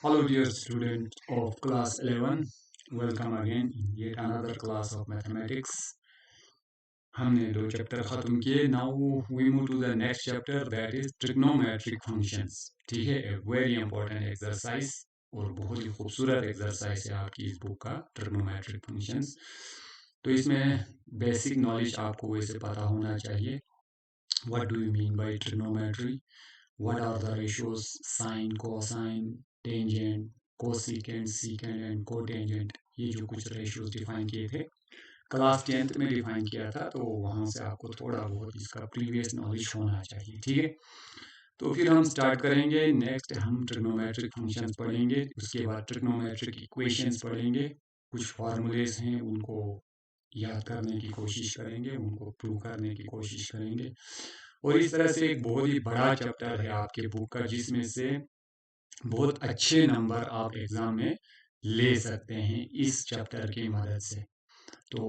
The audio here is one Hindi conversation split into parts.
Hello, dear student of class 11. Welcome again in yet another class of mathematics. हमने दो चैप्टर खत्म किए. Now we move to the next chapter, that is trigonometric functions. ठीक है, a very important exercise और बहुत ही खूबसूरत एक्सरसाइज है आपकी इस बुक का ट्रिग्नोमेट्रिक फंक्शंस. तो इसमें बेसिक नॉलेज आपको वैसे पता होना चाहिए. What do you mean by trigonometry? What are the ratios? Sine, cosine, tangent, cosecant, secant and cotangent. ये जो कुछ रेशियोज डिफाइन किए थे क्लास 10th में डिफाइन किया था, तो वहां से आपको थोड़ा बहुत इसका प्रीवियस नॉलेज होना चाहिए. ठीक है, तो फिर हम स्टार्ट करेंगे. नेक्स्ट हम ट्रिग्नोमेट्रिक फंक्शंस पढ़ेंगे, उसके बाद ट्रिग्नोमेट्रिक इक्वेशंस पढ़ेंगे. कुछ फार्मूलेज हैं उनको याद करने की कोशिश करेंगे, उनको प्रूव करने की कोशिश करेंगे. और इस तरह से एक बहुत ही बड़ा चैप्टर है आपके बुक का, जिसमें से बहुत अच्छे नंबर आप एग्जाम में ले सकते हैं इस चैप्टर की मदद से. तो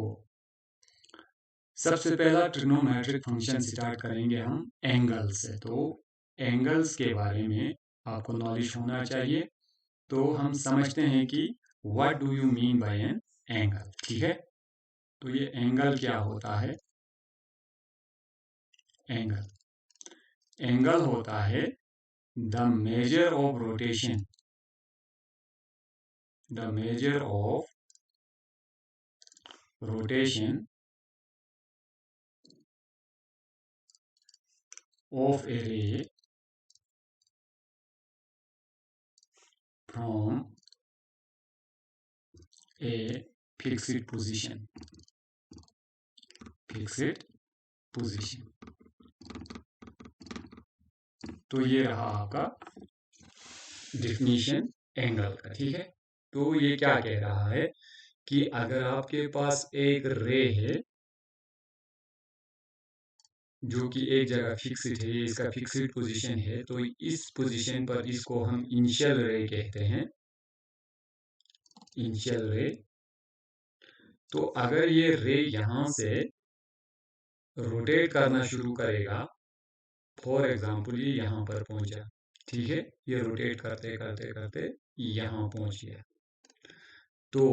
सबसे पहला ट्रिग्नोमेट्रिक फंक्शन स्टार्ट करेंगे हम एंगल से. तो एंगल्स के बारे में आपको नॉलेज होना चाहिए. तो हम समझते हैं कि what do you mean by an angle. ठीक है, तो ये एंगल क्या होता है. एंगल होता है the measure of rotation, the measure of rotation of a ray from a fixed position. fixed position. तो ये रहा आपका डिफिनीशन एंगल का. ठीक है, तो ये क्या कह रहा है कि अगर आपके पास एक रे है जो कि एक जगह फिक्स्ड है, इसका फिक्स्ड पोजीशन है, तो इस पोजीशन पर इसको हम इनिशियल रे कहते हैं. इनिशियल रे. तो अगर ये रे यहां से रोटेट करना शुरू करेगा, फॉर एग्जाम्पल ये यहां पर पहुंचा. ठीक है, ये रोटेट करते करते करते यहां पहुंच गया. तो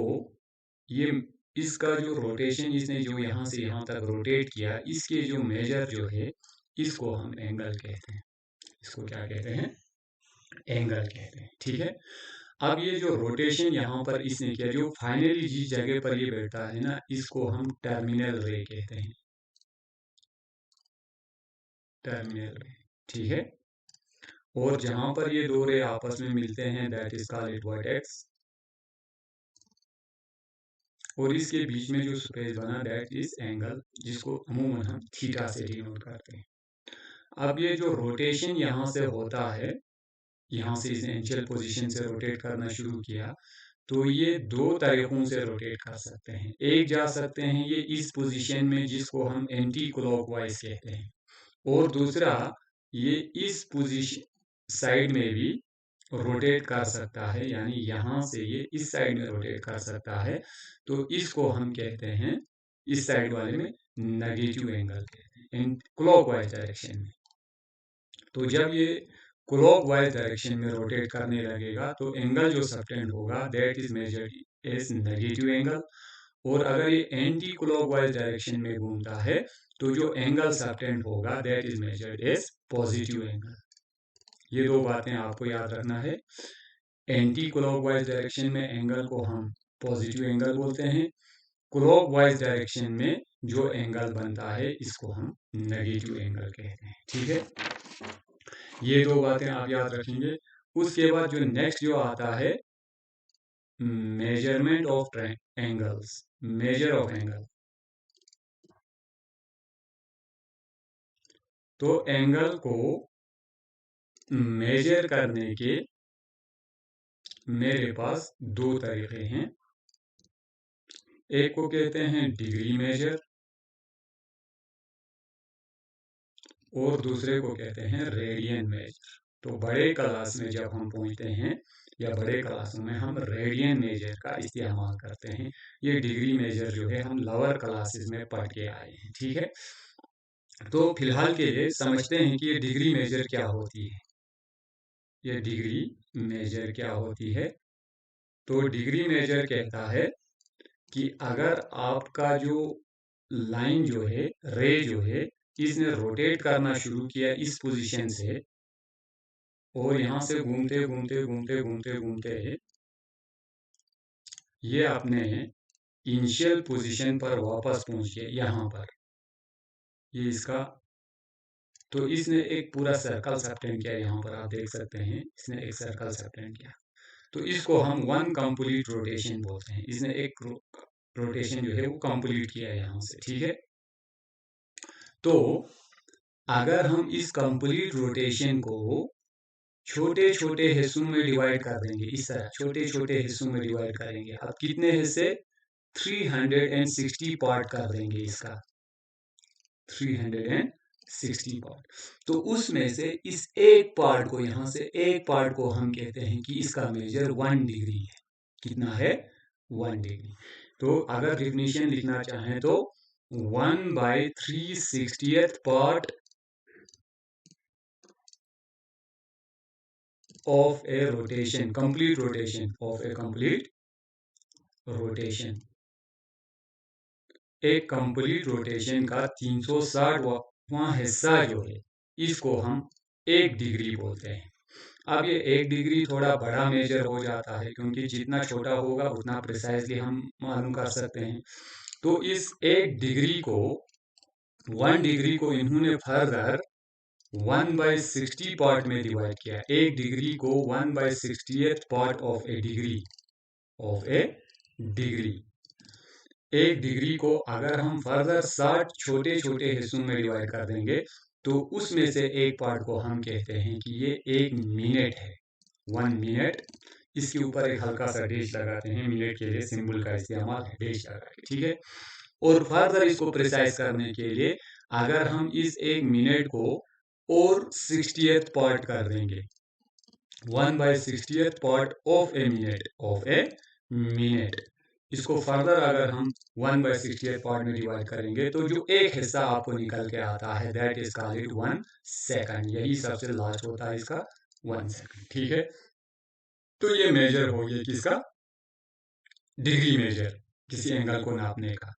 ये इसका जो रोटेशन इसने जो यहां से यहां तक रोटेट किया, इसके जो मेजर जो है, इसको हम एंगल कहते हैं. इसको क्या कहते हैं, एंगल कहते हैं. ठीक है, अब ये जो रोटेशन यहाँ पर इसने किया, जो फाइनली जिस जगह पर ये बैठता है ना, इसको हम टर्मिनल रे कहते हैं. टर्मिनल रे. ठीक है, और जहां पर ये दो रे आपस में मिलते हैं, that is called it vertex. और इसके बीच में जो स्पेस बना, दैट इज एंगल, जिसको अमूमन हम थीटा से डिनोट करते हैं. अब ये जो रोटेशन यहाँ से होता है, यहाँ से इसने इनिशियल पोजीशन से रोटेट करना शुरू किया, तो ये दो तरीकों से रोटेट कर सकते हैं. एक जा सकते हैं ये इस पोजीशन में, जिसको हम एंटी क्लॉकवाइज कहते हैं, और दूसरा ये इस पोजीशन साइड में भी रोटेट कर सकता है, यानी यहां से ये इस साइड में रोटेट कर सकता है. तो इसको हम कहते हैं, इस साइड वाले में नेगेटिव एंगल कहते हैं, क्लॉकवाइज डायरेक्शन में. तो जब ये क्लॉकवाइज डायरेक्शन में रोटेट करने लगेगा, तो एंगल जो सबटेंड होगा, that is measured as negative angle. और अगर ये एंटी क्लॉकवाइज डायरेक्शन में घूमता है, तो जो एंगल सबटेंड होगा, that is measured as positive angle. ये दो बातें आपको याद रखना है. एंटी क्लॉकवाइज डायरेक्शन में एंगल को हम पॉजिटिव एंगल बोलते हैं. क्लॉकवाइज डायरेक्शन में जो एंगल बनता है, इसको हम नेगेटिव एंगल कहते हैं. ठीक है, ये दो बातें आप याद रखेंगे. उसके बाद जो नेक्स्ट जो आता है, measurement of angles. Measure of angle. तो एंगल को मेजर करने के मेरे पास दो तरीके हैं. एक को कहते हैं डिग्री मेजर, और दूसरे को कहते हैं रेडियन मेजर. तो बड़े क्लास में जब हम पहुंचते हैं, या बड़े क्लासों में हम रेडियन मेजर का इस्तेमाल करते हैं. ये डिग्री मेजर जो है हम लोअर क्लासेस में पढ़ के आए हैं. ठीक है, तो फिलहाल के लिए समझते हैं कि ये डिग्री मेजर क्या होती है. ये डिग्री मेजर क्या होती है? तो डिग्री मेजर कहता है कि अगर आपका जो लाइन जो है, रे जो है, इसने रोटेट करना शुरू किया इस पोजीशन से और यहाँ से घूमते घूमते घूमते घूमते घूमते ये अपने इनिशियल पोजीशन पर वापस पहुंच गया यहाँ पर, ये इसका, तो इसने एक पूरा सर्कल सबटेंड किया। यहाँ पर आप देख सकते हैं इसने एक सर्कल सबटेंड किया, तो इसको हम वन कंप्लीट रोटेशन बोलते हैं। इसने एक रोटेशन जो है वो कंप्लीट किया यहाँ से, ठीक है। तो अगर हम इस कंप्लीट रोटेशन को छोटे छोटे हिस्सों में डिवाइड कर देंगे, इस तरह छोटे छोटे हिस्सों में डिवाइड करेंगे। अब कितने हिस्से? 360 पार्ट कर देंगे इसका, 360 पार्ट। तो उसमें से इस एक पार्ट को, यहां से एक पार्ट को हम कहते हैं कि इसका मेजर 1 डिग्री है। कितना है? 1 डिग्री। तो अगर डेफिनेशन लिखना चाहें तो 1/360th part of a rotation, complete rotation of a complete rotation, एक कंप्लीट रोटेशन का 360वां हिस्सा जो है इसको हम 1 डिग्री बोलते हैं। अब ये 1 डिग्री थोड़ा बड़ा मेजर हो जाता है, क्योंकि जितना छोटा होगा उतना प्रिसाइजली हम मालूम कर सकते हैं। तो इस 1 डिग्री को, 1 डिग्री को इन्होंने फर्दर 1/60 पार्ट में डिवाइड किया। 1 डिग्री को 1/60th part of A degree, of A degree. 1 degree को अगर हम फर्दर 60 छोटे छोटे हिस्सों में डिवाइड कर देंगे तो उसमें से एक पार्ट को हम कहते हैं कि ये 1 मिनट है, 1 मिनट। इसके ऊपर एक हल्का सा डैश लगाते हैं, मिनट के लिए सिंबल का इस्तेमाल है, डैश लगा के, ठीक है। और फर्दर इसको प्रिसाइज करने के लिए अगर हम इस 1 मिनट को और 60th पार्ट कर देंगे, 1/60th part of a minute, of a minute. इसको फर्दर अगर हम 1/60th पार्ट में डिवाइड करेंगे तो जो एक हिस्सा आपको निकल के आता है दैट इज कॉल्ड 1 सेकंड। यही सबसे लास्ट होता है इसका, 1 सेकंड, ठीक है। तो ये मेजर हो गया किसका? डिग्री मेजर, किसी एंगल को नापने का।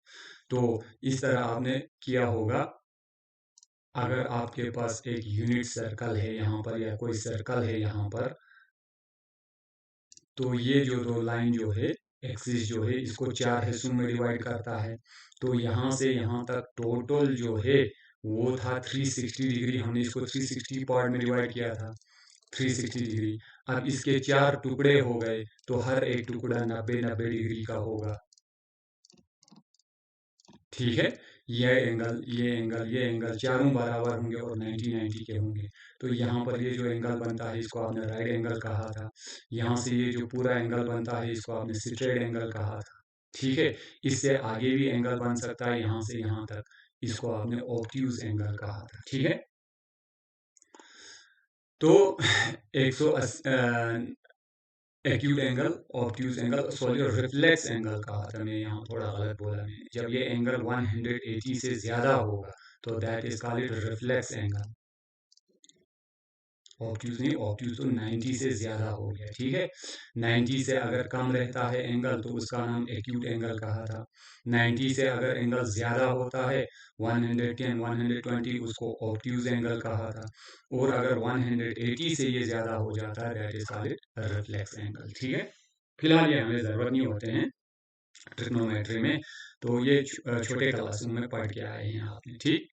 तो इस तरह आपने किया होगा। अगर आपके पास एक यूनिट सर्कल है यहाँ पर, या कोई सर्कल है यहाँ पर, तो ये जो दो लाइन जो है, एक्सिस जो है, इसको 4 हिस्सों में डिवाइड करता है। तो यहाँ से यहाँ तक टोटल जो है वो था 360 डिग्री। हमने इसको 360 पार्ट में डिवाइड किया था, 360 डिग्री। अब इसके 4 टुकड़े हो गए तो हर एक टुकड़ा 90-90 डिग्री का होगा, ठीक है। ये एंगल, ये एंगल, ये एंगल चारों बराबर होंगे और 90-90 के होंगे। तो यहाँ पर ये जो एंगल बनता है इसको आपने राइट एंगल कहा था। यहाँ से ये जो पूरा एंगल बनता है इसको आपने स्ट्रेट एंगल कहा था, ठीक है। इससे आगे भी एंगल बन सकता है यहाँ से यहाँ तक, इसको आपने ऑब्ट्यूज एंगल कहा था, ठीक है। तो 180 acute angle, obtuse angle, sorry reflex angle कहा था मैं, यहाँ थोड़ा गलत बोला मैंने। जब ये एंगल 180 से ज्यादा होगा तो that is called reflex angle. Obtuse नहीं, ऑब्ट्यूज तो 90 से ज्यादा हो गया, ठीक है। 90 से अगर कम रहता है एंगल तो उसका नाम एक्यूट एंगल कहा था। 90 से अगर एंगल ज्यादा होता है, 110, 120, उसको ऑब्ट्यूज एंगल कहा था। और अगर 180 से ये ज्यादा हो जाता है that is called reflex angle, ठीक है। फिलहाल ये हमें जरूरत नहीं होते हैं ट्रिग्नोमेट्री में, तो ये छोटे क्लासों में पढ़ के आए हैं आपने, ठीक।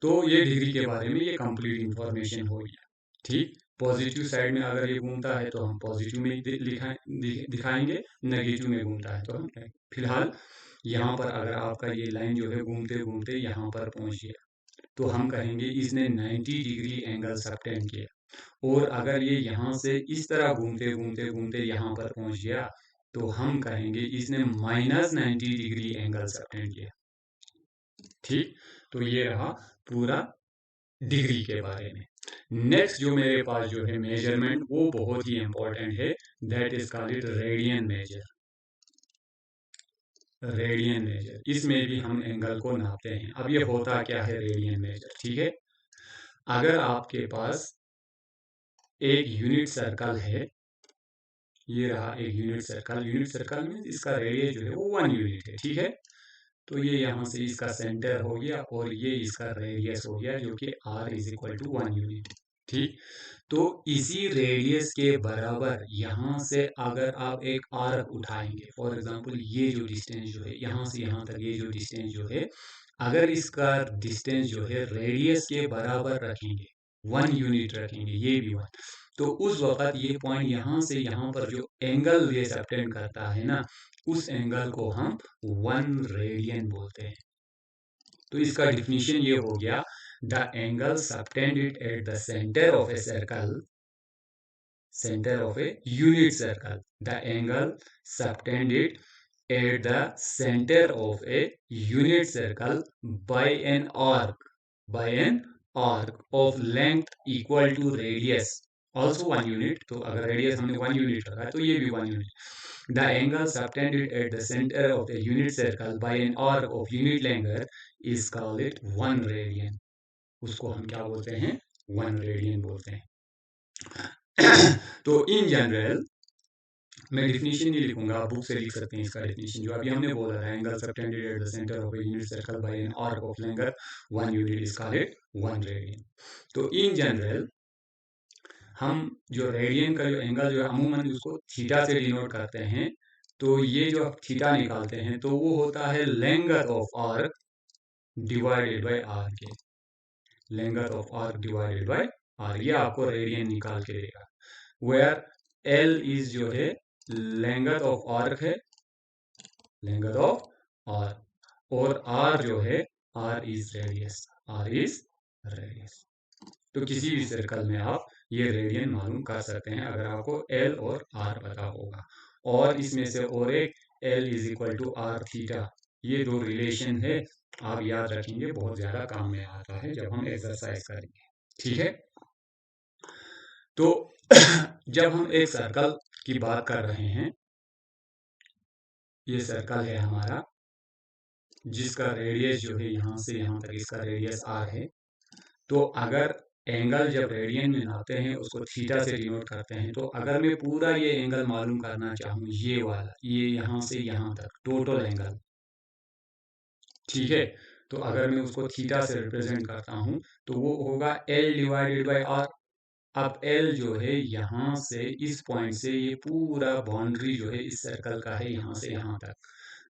तो ये डिग्री के बारे में ये कंप्लीट इंफॉर्मेशन हो गया, ठीक। पॉजिटिव साइड में अगर ये घूमता है तो हम पॉजिटिव में दिखाएंगे, नेगेटिव में घूमता है तो हम, फिलहाल यहाँ पर अगर आपका ये लाइन जो है घूमते घूमते यहाँ पर पहुंच गया तो हम कहेंगे इसने 90 डिग्री एंगल सबटेंड किया। और अगर ये यहाँ से इस तरह घूमते घूमते घूमते यहाँ पर पहुंच गया तो हम कहेंगे इसने -90 डिग्री एंगल सबटेंड किया, ठीक। तो ये रहा पूरा डिग्री के बारे में। नेक्स्ट जो मेरे पास जो है मेजरमेंट वो बहुत ही इंपॉर्टेंट है, that is called radian major. Radian major, इसमें भी हम एंगल को नापते हैं। अब ये होता क्या है रेडियन मेजर, ठीक है। अगर आपके पास एक यूनिट सर्कल है, ये रहा एक यूनिट सर्कल में इसका रेडियस जो है वो 1 यूनिट है, ठीक है। तो ये यहाँ से इसका सेंटर हो गया और ये इसका रेडियस हो गया जो कि r is equal to 1 unit, ठीक। तो इसी रेडियस के बराबर यहाँ से अगर आप एक आर्क उठाएंगे, फॉर एग्जांपल ये जो डिस्टेंस जो है यहाँ से यहाँ तक, ये जो डिस्टेंस जो है, अगर इसका डिस्टेंस जो है रेडियस के बराबर रखेंगे, 1 यूनिट रखेंगे, ये भी 1, तो उस वक्त ये पॉइंट यहाँ से यहाँ पर जो एंगल ये सबटेंड करता है ना, उस एंगल को हम 1 रेडियन बोलते हैं। तो इसका डिफिनीशन ये हो गया, the angle subtended at the centre of a circle, center of a unit circle, the angle subtended at the center of a unit circle by an arc of length equal to radius also 1 unit, तो अगर radius हमने 1 unit रखा तो ये भी 1 unit, the angle subtended at the center of a unit circle by an arc of unit length is called it 1 radian, उसको हम क्या बोलते हैं, 1 radian बोलते हैं। तो इन जनरल मैं डिफिनीशन नहीं लिखूंगा, आप बुक से लिख सकते हैं इसका डिफिनीशन, जो अभी हमने बोला था, angle subtended at the centre of a unit circle by an arc of length 1 unit is called 1 radian. तो इन जनरल हम जो रेडियन का जो एंगल जो है अमूमन उसको थीटा से डिनोट करते हैं, तो ये जो थीटा निकालते हैं तो वो होता है length of arc divided by r के, length of arc divided by r, ये आपको रेडियन निकाल के देगा, वेयर एल इज जो है लेंथ ऑफ आर्क है, लेंथ ऑफ आर्क, और आर जो है R is radius, R is radius. तो किसी भी सर्कल में आप ये रेडियन मालूम कर सकते हैं अगर आपको एल और आर पता होगा। और इसमें से और एक L is equal to R theta, ये दो रिलेशन है, आप याद रखेंगे, बहुत ज्यादा काम में आता है जब हम एक्सरसाइज करेंगे, ठीक है। तो जब हम एक सर्कल की बात कर रहे हैं, ये सर्कल है हमारा जिसका रेडियस जो है यहाँ से यहाँ तक इसका रेडियस आर है, तो अगर एंगल जब रेडियन में नापते हैं उसको थीटा से डिनोट करते हैं, तो अगर मैं पूरा ये एंगल मालूम करना चाहूँ, ये वाला, ये यहाँ से यहाँ तक टोटल एंगल, ठीक है, तो अगर मैं उसको थीटा से रिप्रेजेंट करता हूँ तो वो होगा एल डिवाइडेड बाय आर। अब एल जो है यहाँ से इस पॉइंट से ये पूरा बाउंड्री जो है इस सर्कल का है यहाँ से यहाँ तक,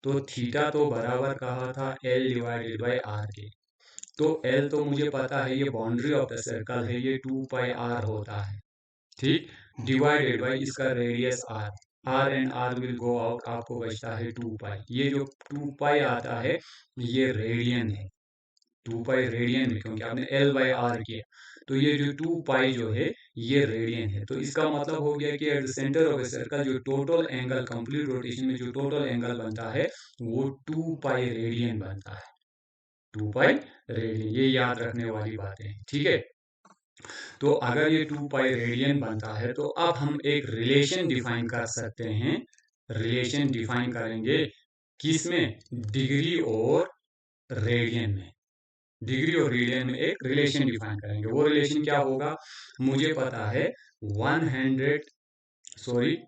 तो थीटा तो बराबर कहा था एल डिवाइडेड बाय आर के, तो एल तो मुझे पता है ये बाउंड्री ऑफ द सर्कल है, ये 2 पाई आर होता है, ठीक, डिवाइडेड बाय इसका radius R, R and R will go out, आपको बचता है 2 पाई, ये जो 2 पाई आता है ये रेडियन है, 2 पाई रेडियन में, क्योंकि आपने एल बाय आर किया, तो ये जो 2 पाई जो है ये रेडियन है। तो इसका मतलब हो गया कि at the centre of a circle जो टोटल एंगल कंप्लीट रोटेशन में जो टोटल एंगल बनता है वो 2 पाई रेडियन बनता है, 2 पाई रेडियन, ये याद रखने वाली बातें हैं, ठीक है। तो अगर ये 2 पाई रेडियन बनता है तो अब हम एक रिलेशन डिफाइन कर सकते हैं, रिलेशन डिफाइन करेंगे किसमें, डिग्री और रेडियन में, डिग्री और रेडियन में एक रिलेशन डिफाइन करेंगे। वो रिलेशन क्या होगा, मुझे पता है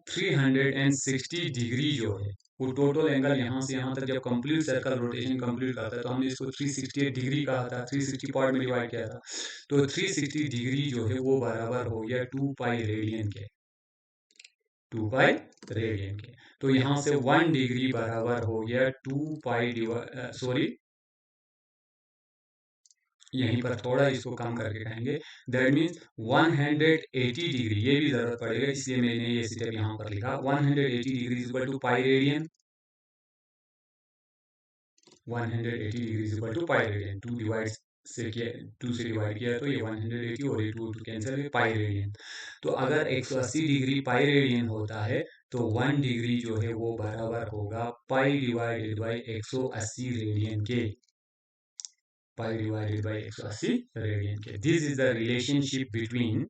360 डिग्री जो है वो टोटल एंगल यहाँ से यहाँ तक जब कंप्लीट सर्कल रोटेशन कंप्लीट करता है तो हमने इसको 360 डिग्री कहा था, 360 पार्ट में डिवाइड किया था, तो 360 डिग्री जो है वो बराबर हो गया 2 पाई रेडियन के, 2 पाई रेडियन के। तो यहाँ से 1 डिग्री बराबर हो गया 2 पाई यहीं पर थोड़ा इसको कम करके कहेंगे, दैट मीन्स 180 डिग्री, ये भी जरूरत पड़ेगा इसलिए मैंने ये स्टेप यहाँ पर लिखा, 180 degree is equal to pi radian, 180 degree is equal to pi radian, 2 से डिवाइड किया तो ये 180 और ये 2 कैंसिल है, पाई रेडियन। तो अगर 180 डिग्री पाई रेडियन होता है तो 1 डिग्री जो है वो बराबर होगा पाई डिवाइडेड बाई 180 रेडियन के, पाई डिवाइडेड बाई 180 रेडियन के। This is the relationship between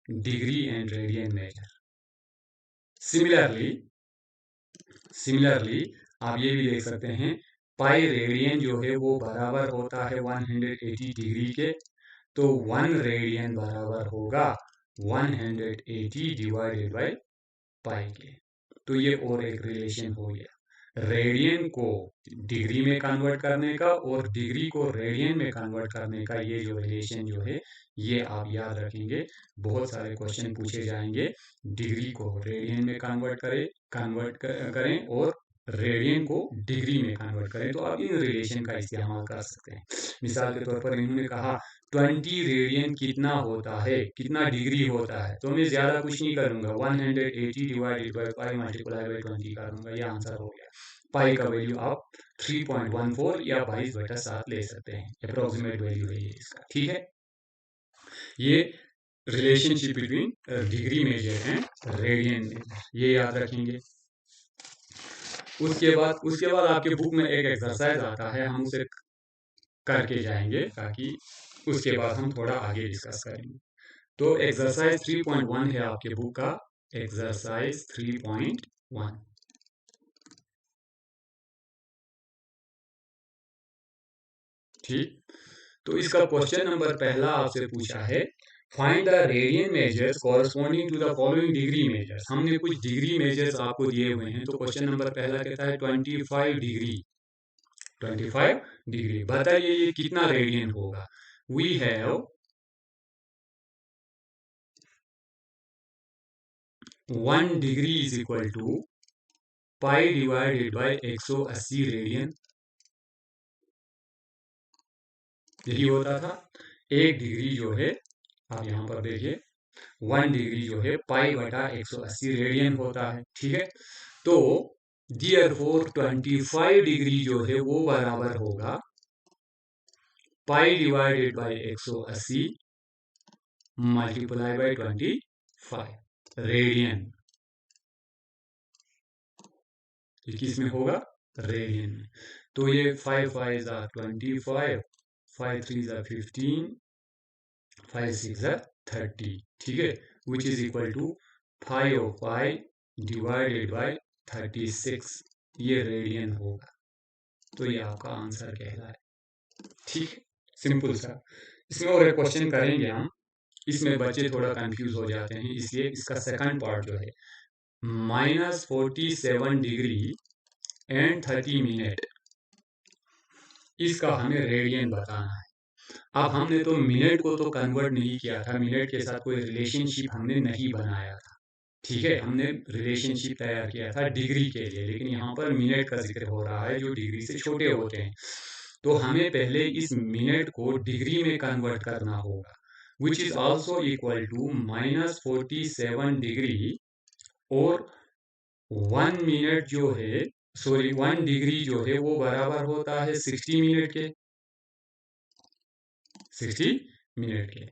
degree and radian major. Similarly आप ये भी देख सकते हैं पाई रेडियन जो है वो बराबर होता है 180 डिग्री के, तो 1 रेडियन बराबर होगा 180 डिवाइडेड बाई पाई के। तो ये और एक रिलेशन हो गया, रेडियन को डिग्री में कन्वर्ट करने का और डिग्री को रेडियन में कन्वर्ट करने का। ये जो रिलेशन जो है ये आप याद रखेंगे, बहुत सारे क्वेश्चन पूछे जाएंगे। डिग्री को रेडियन में करें और रेडियन को डिग्री में कन्वर्ट करें, तो आप इन रिलेशन का इस्तेमाल कर सकते हैं। मिसाल के तौर पर इन्होंने कहा 20 रेडियन कितना होता है, कितना डिग्री होता है, तो मैं ज्यादा कुछ नहीं करूंगा, 180 divided by pi multiply by 20 करूंगा, ये आंसर हो गया। पाई का वैल्यू आप 3.14 या 22/7 ले सकते हैं, अप्रोक्सीमेट वैल्यू है ये इसका। ठीक है, ये relationship between degree measure and radian, ये याद रखेंगे। उसके बाद आपके बुक में एक एक्सरसाइज आता है, हम उसे करके जाएंगे ताकि उसके बाद हम थोड़ा आगे डिस्कस करेंगे। तो एक्सरसाइज 3.1 है आपके बुक का, एक्सरसाइज 3.1। ठीक, तो इसका क्वेश्चन नंबर पहला आपसे पूछा है, find the radian measures corresponding to the following degree measures. हमने कुछ डिग्री मेजर्स आपको दिए हुए हैं, तो क्वेश्चन नंबर पहला कहता है 25 डिग्री। 25 डिग्री, बताइए ये कितना रेडियन होगा। We have 1 degree is equal to pi divided by 180 radian, यही होता था। 1 डिग्री जो है, आप यहां पर देखिए 1 डिग्री जो है पाई बटा 180 रेडियन होता है। ठीक है, तो देयरफॉर 25 डिग्री जो है वो बराबर होगा पाई divided by 180 multiply by 25 radian. ये किस में होगा, रेडियन में। तो ये 5 5 are 25, 5 3 are 15, 5 6 are 30। ठीक है, which is equal to 5 of pi divided by 36, ये रेडियन होगा। तो ये आपका आंसर कहलाए। ठीक है, सिंपल सा। इसमें और एक क्वेश्चन करेंगे हम, इसमें बच्चे थोड़ा कंफ्यूज हो जाते हैं, इसलिए इसका सेकंड पार्ट जो है -47 डिग्री एंड 30 मिनट, इसका हमें रेडियन बताना है। अब हमने तो मिनट को तो कन्वर्ट नहीं किया था, मिनट के साथ कोई रिलेशनशिप हमने नहीं बनाया था। ठीक है, हमने रिलेशनशिप तैयार किया था डिग्री के लिए, लेकिन यहाँ पर मिनट का जिक्र हो रहा है जो डिग्री से छोटे होते हैं। तो हमें पहले इस मिनट को डिग्री में कन्वर्ट करना होगा, which is also equal to -47 degree, और 1 मिनट जो है, सॉरी 1 डिग्री जो है वो बराबर होता है 60 मिनट के। 60 मिनट के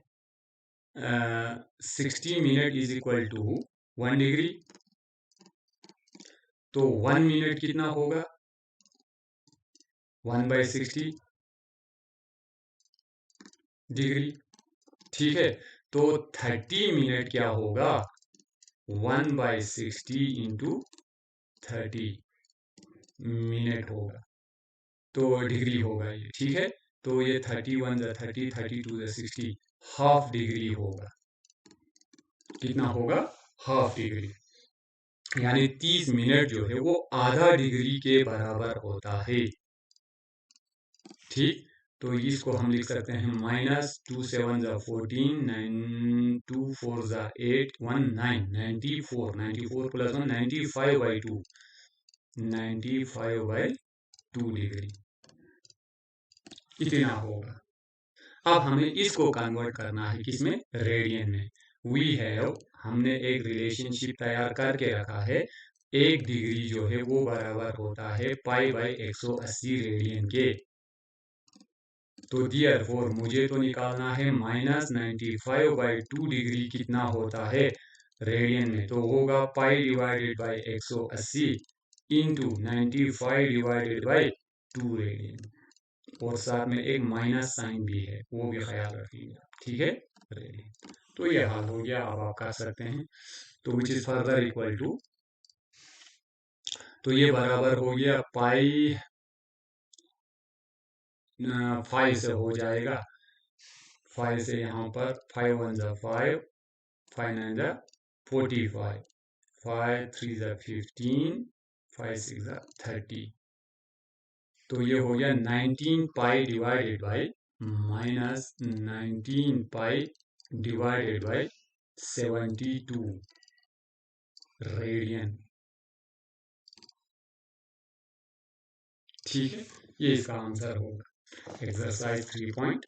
60 minute is equal to 1 degree. तो 1 मिनट कितना होगा, 1/60 डिग्री। ठीक है, तो 30 मिनट क्या होगा, 1/60 इंटू 30 मिनट होगा, तो डिग्री होगा ये। ठीक है, तो ये 31 जा 30, 32 जा 60, हाफ डिग्री होगा। कितना होगा, हाफ डिग्री, यानी 30 मिनट जो है वो आधा डिग्री के बराबर होता है। ठीक, तो इसको हम लिख सकते हैं -2 7 जा 14, 9 2 4 जा 8, 1 9, 94, 94 प्लस 1 95/2, 95/2 डिग्री, इतना होगा। अब हमें इसको कन्वर्ट करना है किसमें, रेडियन में। वी हैव, हमने एक रिलेशनशिप तैयार करके रखा है, 1 डिग्री जो है वो बराबर होता है पाई बाई 180 रेडियन के। तो देयरफॉर मुझे तो निकालना है -95/2 डिग्री कितना होता है रेडियन में, तो होगा पाई divided by 180 into 95 divided by 2 radian, और साथ में एक माइनस साइन भी है, वो भी ख्याल रखिएगा। ठीक है, रेडियन। तो ये हाल हो गया, अब आप कर सकते हैं। तो which is further equal to, तो ये बराबर हो गया पाई 5 से हो जाएगा, 5 से यहाँ पर 5 1 जा 5, 5 9 जा 45, 5 3 जा 15, 5 6 जा 30। तो ये हो गया 19 पाई divided by minus 19 pi divided by 72 radian. ठीक है, ये इसका आंसर होगा exercise 3.1।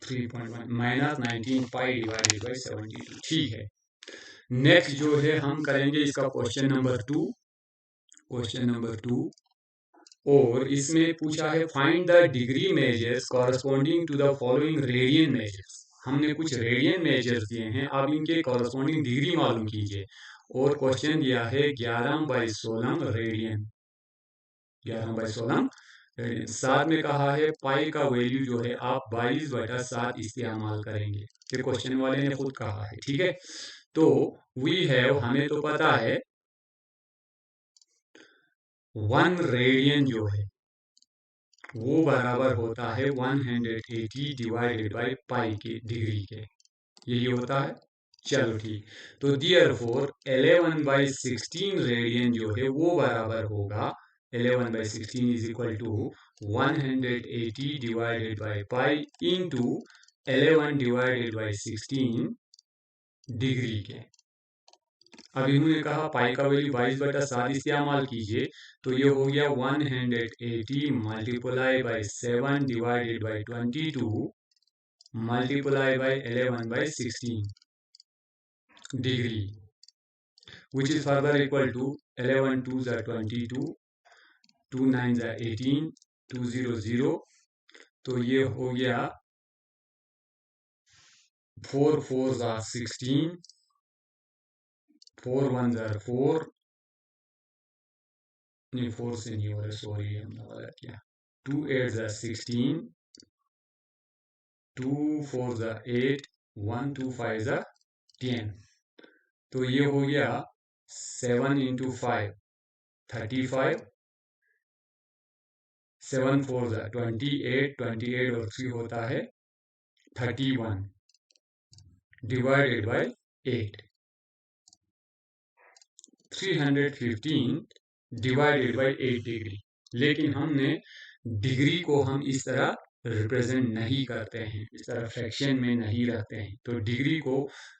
3.1 minus 19 pi divided by 72। ठीक है, नेक्स्ट जो है हम करेंगे इसका क्वेश्चन नंबर 2। क्वेश्चन नंबर 2 और इसमें पूछा है find the degree measures corresponding to the following radian measures. हमने कुछ रेडियन मेजर्स दिए हैं, अब इनके कॉरस्पॉन्डिंग डिग्री मालूम कीजिए। और क्वेश्चन दिया है 11/16 रेडियन, 11/16 रेडियन। साथ में कहा है पाई का वैल्यू जो है आप 22/7 इस्तेमाल करेंगे, ये क्वेश्चन वाले ने खुद कहा है। ठीक है, तो वी हैव, हमें तो पता है 1 रेडियन जो है वो बराबर होता है 180 डिवाइडेड बाई पाई के डिग्री के, यही होता है। चलो ठीक, तो देयरफॉर 11/16 रेडियन जो है वो बराबर होगा 11/16 is equal to 180 divided by pi into 11 divided by 16 degree के। अब इन्होंने कहा पाई का वैल्यू 22/7 इस्तेमाल कीजिए, तो ये हो गया 180 multiply by 7 divided by 22 multiply by 11/16 degree, which is further equal to 11 2s are 22, 2 9s are 18, 2 0 0, तो ये हो गया 4 4s are 16, 4 1s are 4, नहीं 4 से नहीं हो रहा, सॉरी हमने गलत किया, 2 8s are 16, 2 4s are 8, 1 2 5s are 10, तो ये हो गया 7 into 5 35, 7 4s are 28, 28 और 3 होता है 31 divided by 8, 315 divided by 8 degree. लेकिन हमने डिग्री को हम इस तरह रिप्रेजेंट नहीं करते हैं, इस तरह फ्रैक्शन में नहीं रखते हैं। तो डिग्री को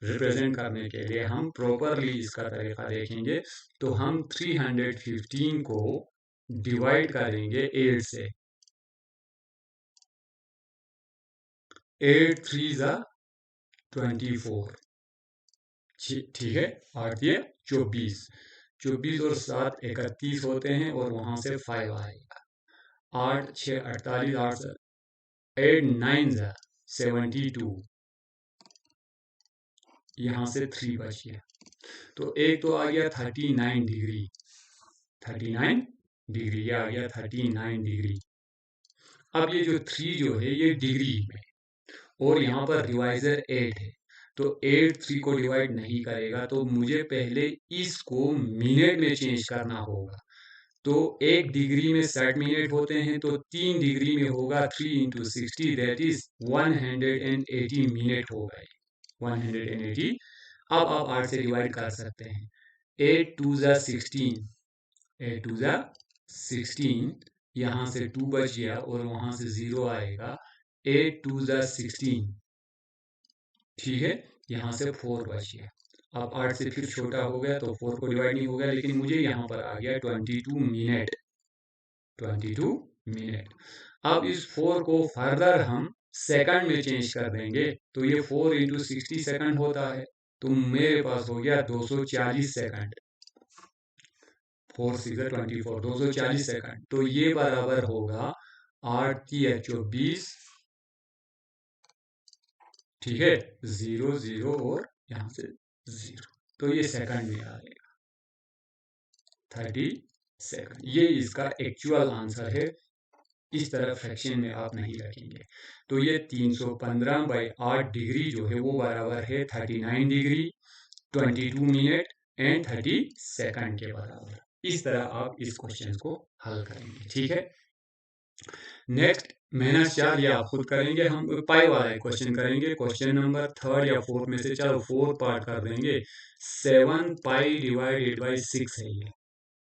रिप्रेजेंट करने के लिए हम प्रॉपरली इसका तरीका देखेंगे। तो हम 315 को डिवाइड करेंगे 8 से, 8 3 जा 24, ठीक है, 8 ये 24, 24 और 7 31 होते हैं और वहां से 5 आएगा, 8 6 48, 8 9 जा 72, यहां से 3 बच गया। तो एक तो आ गया 39 डिग्री, 39 डिग्री, ये आ गया 39 डिग्री। अब ये जो 3 जो है ये डिग्री में, और यहाँ पर डिवाइजर 8 है, तो 8 3 को डिवाइड नहीं करेगा, तो मुझे पहले इसको मिनट में चेंज करना होगा। तो 1 डिग्री में 60 मिनट होते हैं, तो 3 डिग्री में होगा 3 into 60, दैट इज 180 मिनट हो गए, 180। अब आप 8 से डिवाइड कर सकते हैं, 8 2 जा 16, 8 2 जा 16, यहाँ से 2 बच गया और वहां से 0 आएगा, 8 2 जा 16, ठीक है, यहाँ से 4 बच गया। अब 8 से फिर छोटा हो गया तो 4 को डिवाइड नहीं हो गया, लेकिन मुझे यहाँ पर आ गया 22 मिनट, 22 मिनट। अब इस 4 को फर्दर हम सेकंड में चेंज कर देंगे, तो ये 4 into 60 सेकंड होता है, तो मेरे पास हो गया 240 सेकंड, 4 6 24, 240 सेकंड। तो ये बराबर होगा 8 3 24, ठीक है, 0 0 और यहाँ से 0, तो ये सेकंड में आएगा 30 सेकंड। ये इसका एक्चुअल आंसर है, इस तरह फ्रैक्शन में आप नहीं रखेंगे। तो ये 315/8 डिग्री जो है वो बराबर है 39 डिग्री, 22 मिनट एंड 30 सेकंड के बराबर। इस तरह आप इस क्वेश्चन को हल करेंगे। ठीक है, नेक्स्ट मेहनत 4 ये आप खुद करेंगे, हम पाई वाला क्वेश्चन करेंगे। क्वेश्चन नंबर 3 या 4 में से, चलो 4 पार्ट कर देंगे। 7 पाई डिवाइडेड बाई 6 है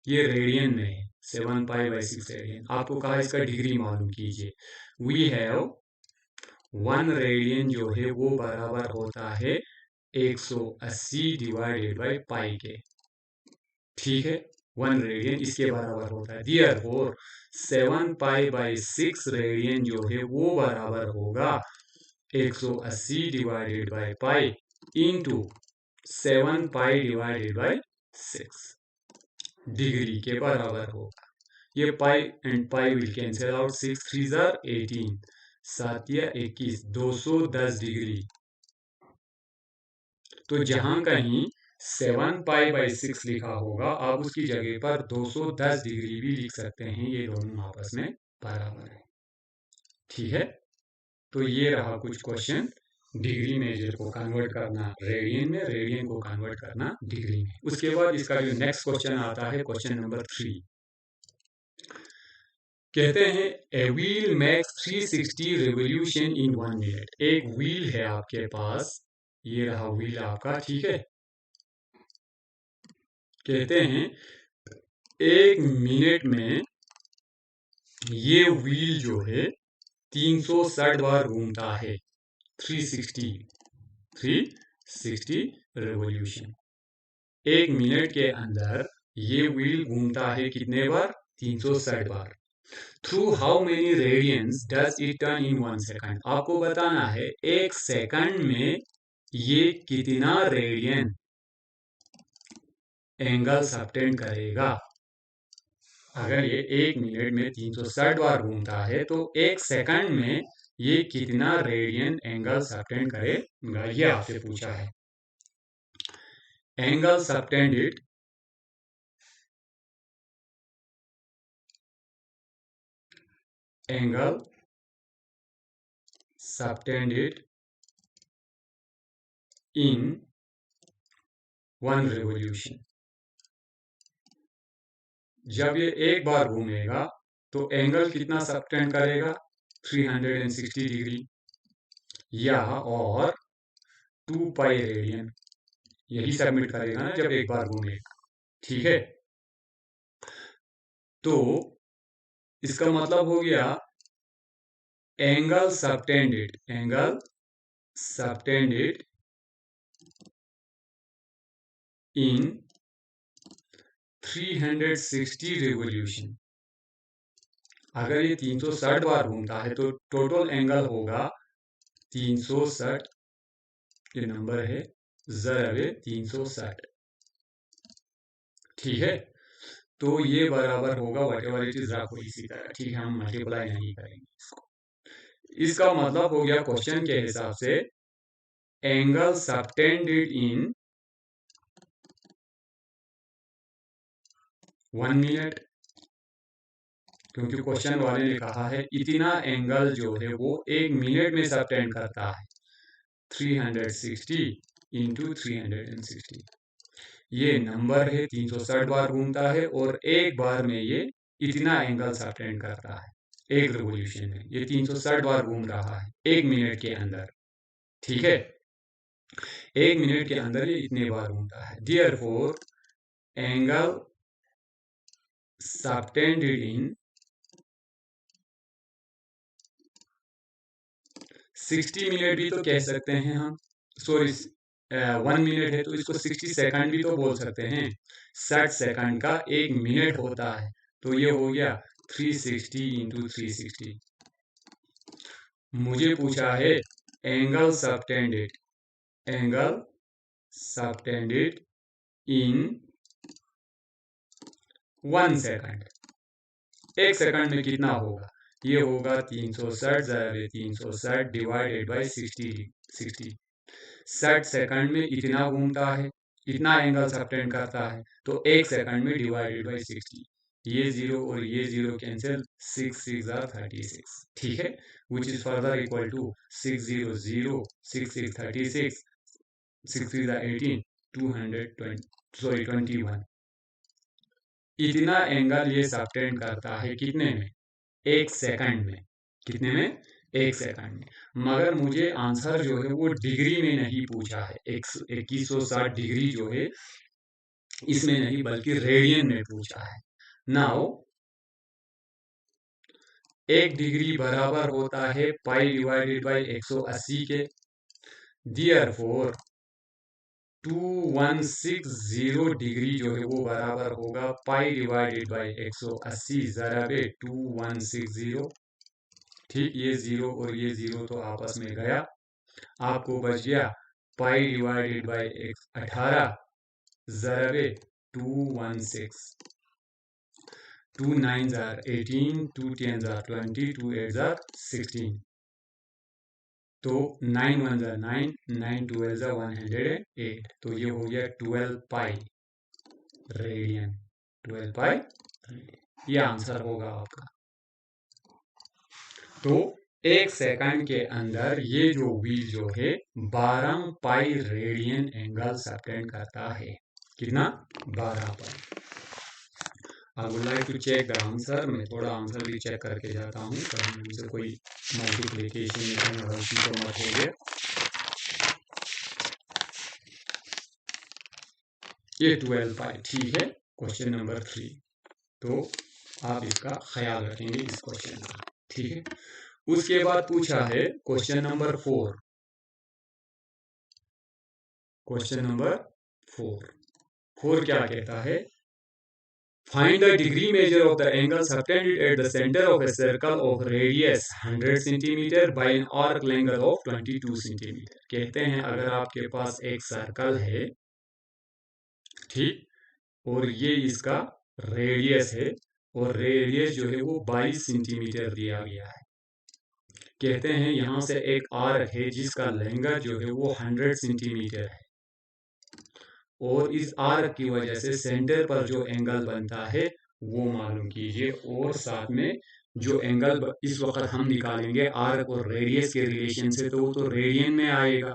ये रेडियन में है। 7 पाई बाई 6 रेडियन। आपको कहा इसका डिग्री मालूम कीजिए। वी हैव 1 रेडियन जो है वो बराबर होता है 180 डिवाइडेड बाई पाई के। ठीक है, 1 रेडियन इसके बराबर होता है। देयरफॉर 7 पाई बाई 6 रेडियन जो है वो बराबर होगा 180 divided by pi into 7 pi divided by 6 degree के बराबर होगा। ये pi and pi will cancel out. 6 3 जार 18, 7 या 21, 210 डिग्री। तो जहां कहीं 7 पाई बाई 6 लिखा होगा, आप उसकी जगह पर 210 डिग्री भी लिख सकते हैं। ये दोनों आपस में बराबर है। ठीक है, तो ये रहा कुछ क्वेश्चन। डिग्री मेजर को कन्वर्ट करना रेडियन में, रेडियन को कन्वर्ट करना डिग्री में। उसके बाद इसका जो नेक्स्ट क्वेश्चन आता है, क्वेश्चन नंबर 3। कहते हैं a wheel makes 360 revolution in 1 minute. एक व्हील है आपके पास, ये रहा व्हील आपका। ठीक है, कहते हैं 1 मिनट में ये व्हील जो है 360 बार घूमता है। 360 रेवोल्यूशन। 1 मिनट के अंदर ये व्हील घूमता है कितने बार? 360 बार। Through how many radians does it turn in 1 second. आपको बताना है 1 सेकंड में ये कितना रेडियन एंगल सबटेंड करेगा। अगर ये 1 मिनट में 360 बार घूमता है तो 1 सेकंड में ये कितना रेडियन एंगल सबटेंड करेगा, ये आपसे पूछा है। एंगल सबटेंडेड इन 1 रेवोल्यूशन। जब ये एक बार घूमेगा तो एंगल कितना सबटेंड करेगा? 360 डिग्री या और 2 पाई रेडियन। यही सबमिट करेगा ना जब एक बार घूमेगा। ठीक है, तो इसका मतलब हो गया एंगल सबटेंडेड इन 360 रिवॉल्यूशन। अगर ये 360 बार घूमता है तो टोटल एंगल होगा 360, ये नंबर है ज़रबे 360। ठीक है, तो ये बराबर होगा व्हाटएवर इट इज, रखो इसी तरह। ठीक है, हम मल्टीप्लाई नहीं करेंगे इसको। इसका मतलब हो गया क्वेश्चन के हिसाब से एंगल सबटेंडेड इन 1 मिनट, क्योंकि क्वेश्चन वाले ने कहा है इतना एंगल जो है वो 1 मिनट में सबटेंड करता है। 360 इंटू 360, ये नंबर है 360 बार घूमता है और एक बार में ये इतना एंगल सबटेंड करता है। एक रिवॉल्यूशन में ये 360 बार घूम रहा है 1 मिनट के अंदर। ठीक है, 1 मिनट के अंदर ये इतने बार घूमता है। देयरफॉर एंगल सबटेंडेड इन 60 मिनट भी तो कह सकते हैं हम। सॉरी, 1 मिनट है तो इसको 60 सेकंड भी तो बोल सकते हैं। 60 सेकंड का 1 मिनट होता है, तो ये हो गया 360 इंटू 360। मुझे पूछा है एंगल सबटेंडेड इन 1 सेकंड। 1 सेकंड में कितना होगा? ये होगा 360 डिवाइडेड बाई 60। 60 सेकंड में इतना घूमता है, इतना एंगल सबटेंड करता है, तो 1 सेकंड में डिवाइडेड बाई 60। ये 0 और ये 0 कैंसिल, 6 6 आर 36। ठीक है, which is further equal to 6 0 0, 6 6 36, 6 3 18, 220 sorry 21। इतना एंगल ये सबटेंड करता है कितने में? 1 सेकंड में। कितने में? 1 सेकंड में। मगर मुझे आंसर जो है वो डिग्री में नहीं पूछा है। 2160 डिग्री जो है इसमें नहीं बल्कि रेडियन में पूछा है। नाउ 1 डिग्री बराबर होता है पाई डिवाइडेड बाई 180 के। देयरफॉर 2160 डिग्री जो है वो बराबर होगा पाई डिवाइडेड बाई 180 ज़राबे 2160। ठीक, ये 0 और ये 0 तो आपस में गया, आपको बच गया पाई divided by 18 ज़राबे 216। 2 9 jar 18, 2 10 jar 20, 2 8 jar 16। तो 9 1 जार 9, 9 12 जार 108। तो ये हो गया 12 पाई रेडियन। 12 पाई रेडियन ये आंसर होगा आपका। तो 1 सेकंड के अंदर ये जो व्हील जो है 12 पाई रेडियन एंगल सबटेंड करता है। कितना? 12 पाई। I would like to check the answer। मैं थोड़ा आंसर भी चेक करके जाता हूँ, कहीं हमसे कोई मल्टीप्लिकेशन में गलती तो मत हो गया। ये 12 पाई ठीक है। Question number 3। तो आप इसका ख्याल रखेंगे इस क्वेश्चन का, ठीक है। उसके बाद पूछा है क्वेश्चन नंबर 4। क्वेश्चन नंबर 4 क्या कहता है? Find the degree measure of the angle subtended at the center of a circle of radius 100 cm by an arc length of 22 cm। कहते हैं अगर आपके पास एक सर्कल है, ठीक, और ये इसका रेडियस है और रेडियस जो है वो 22 सेंटीमीटर दिया गया है। कहते हैं यहाँ से एक आर्क है जिसका लेंथ जो है वो 100 सेंटीमीटर है और इस आर्क की वजह से सेंटर पर जो एंगल बनता है वो मालूम कीजिए। और साथ में जो एंगल इस वक्त हम निकालेंगे आर्क और रेडियस के रिलेशन से, तो वो तो रेडियन में आएगा,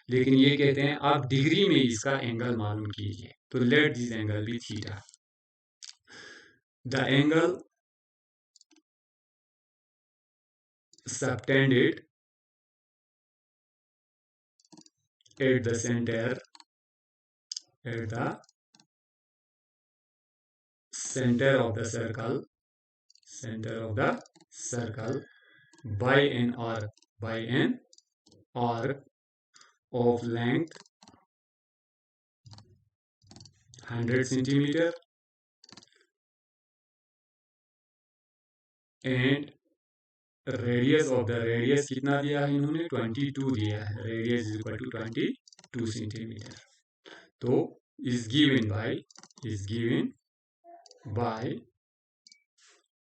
लेकिन ये कहते हैं आप डिग्री में इसका एंगल मालूम कीजिए। तो let this angle be theta. The angle subtended at the center of the circle by an arc of length 100 centimeter and radius कितना दिया है इन्होंने? 22 दिया है। Radius is equal to 22 centimetre. तो is given by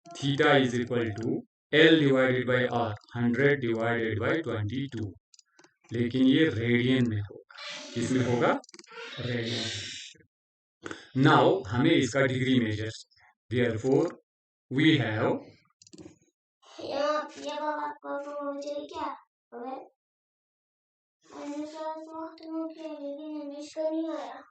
theta is equal to L divided by R 100 divided by 22। लेकिन ये रेडियन में होगा। किसमें होगा? रेडियन। नाउ हमें इसका degree measure, therefore we have ये बात को मुझे क्या अबे मैंने शायद वक्त में किया लेकिन इंग्लिश का नहीं आया।